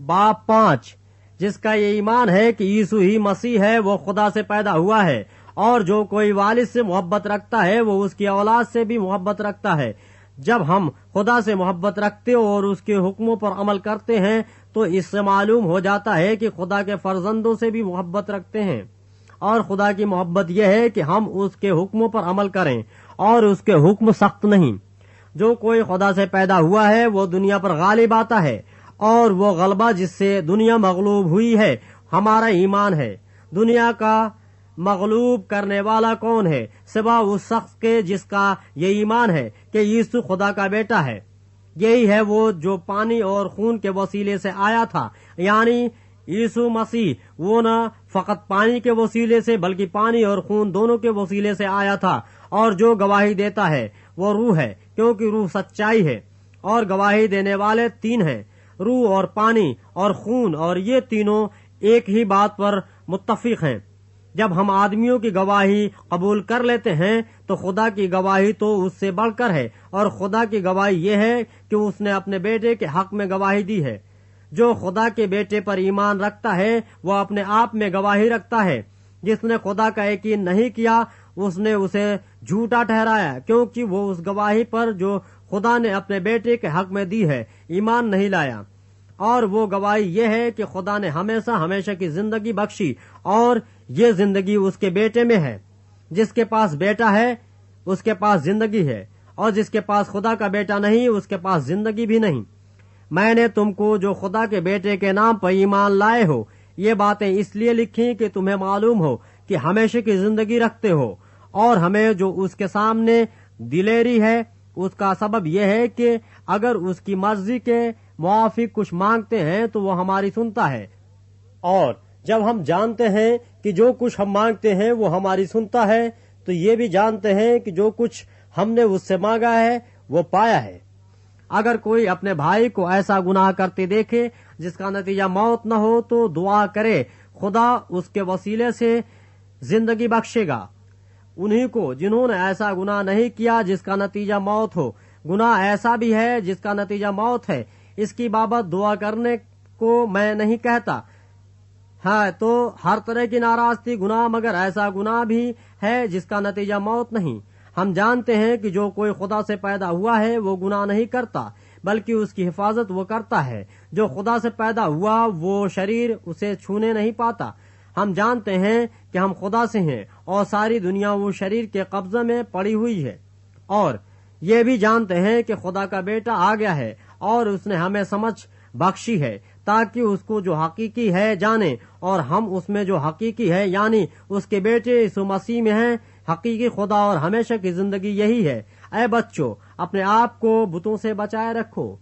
बाब 5, जिसका ये ईमान है कि यीशु ही मसीह है, वो खुदा से पैदा हुआ है, और जो कोई वालिद से मोहब्बत रखता है वो उसकी औलाद से भी मोहब्बत रखता है। जब हम खुदा से मोहब्बत रखते और उसके हुक्मों पर अमल करते हैं तो इससे मालूम हो जाता है कि खुदा के फर्जंदों से भी मोहब्बत रखते हैं। और खुदा की मोहब्बत यह है कि हम उसके हुक्मों पर अमल करें, और उसके हुक्म सख्त नहीं। जो कोई खुदा से पैदा हुआ है वो दुनिया पर गालिब आता है, और वो गलबा जिससे दुनिया मगलूब हुई है हमारा ईमान है। दुनिया का मगलूब करने वाला कौन है सिवा उस शख्स के जिसका ये ईमान है कि यीशु खुदा का बेटा है। यही है वो जो पानी और खून के वसीले से आया था, यानी यीशु मसीह वो न फकत पानी के वसीले से बल्कि पानी और खून दोनों के वसीले से आया था। और जो गवाही देता है वो रूह है, क्योंकि रूह सच्चाई है। और गवाही देने वाले 3 हैं, रूह और पानी और खून, और ये तीनों एक ही बात पर मुत्तफिक हैं। जब हम आदमियों की गवाही कबूल कर लेते हैं तो खुदा की गवाही तो उससे बढ़कर है, और खुदा की गवाही ये है कि उसने अपने बेटे के हक में गवाही दी है। जो खुदा के बेटे पर ईमान रखता है वो अपने आप में गवाही रखता है। जिसने खुदा का यकीन नहीं किया उसने उसे झूठा ठहराया, क्योंकि वो उस गवाही पर जो खुदा ने अपने बेटे के हक में दी है ईमान नहीं लाया। और वो गवाही ये है कि खुदा ने हमेशा हमेशा की जिंदगी बख्शी, और ये जिंदगी उसके बेटे में है। जिसके पास बेटा है उसके पास जिंदगी है, और जिसके पास खुदा का बेटा नहीं उसके पास जिंदगी भी नहीं। मैंने तुमको जो खुदा के बेटे के नाम पर ईमान लाए हो ये बातें इसलिए लिखी कि तुम्हें मालूम हो कि हमेशा की जिंदगी रखते हो। और हमें जो उसके सामने दिलेरी है उसका सबब यह है कि अगर उसकी मर्जी के मुआफिक कुछ मांगते हैं तो वो हमारी सुनता है। और जब हम जानते हैं कि जो कुछ हम मांगते हैं वो हमारी सुनता है, तो ये भी जानते हैं कि जो कुछ हमने उससे मांगा है वो पाया है। अगर कोई अपने भाई को ऐसा गुनाह करते देखे जिसका नतीजा मौत न हो तो दुआ करे, खुदा उसके वसीले से जिंदगी बख्शेगा। उन्हीं को जिन्होंने ऐसा गुनाह नहीं किया जिसका नतीजा मौत हो। गुनाह ऐसा भी है जिसका नतीजा मौत है, इसकी बाबत दुआ करने को मैं नहीं कहता है तो हर तरह की नाराजगी गुनाह, मगर ऐसा गुनाह भी है जिसका नतीजा मौत नहीं। हम जानते हैं कि जो कोई खुदा से पैदा हुआ है वो गुनाह नहीं करता, बल्कि उसकी हिफाजत वो करता है। जो खुदा से पैदा हुआ वो शरीर उसे छूने नहीं पाता। हम जानते हैं कि हम खुदा से हैं, और सारी दुनिया वो शरीर के कब्जे में पड़ी हुई है। और ये भी जानते हैं कि खुदा का बेटा आ गया है, और उसने हमें समझ बख्शी है ताकि उसको जो हकीकी है जाने, और हम उसमें जो हकीकी है यानी उसके बेटे यीशु मसीह में हैं। हकीकी खुदा और हमेशा की जिंदगी यही है। ऐ बच्चों, अपने आप को बुतों से बचाए रखो।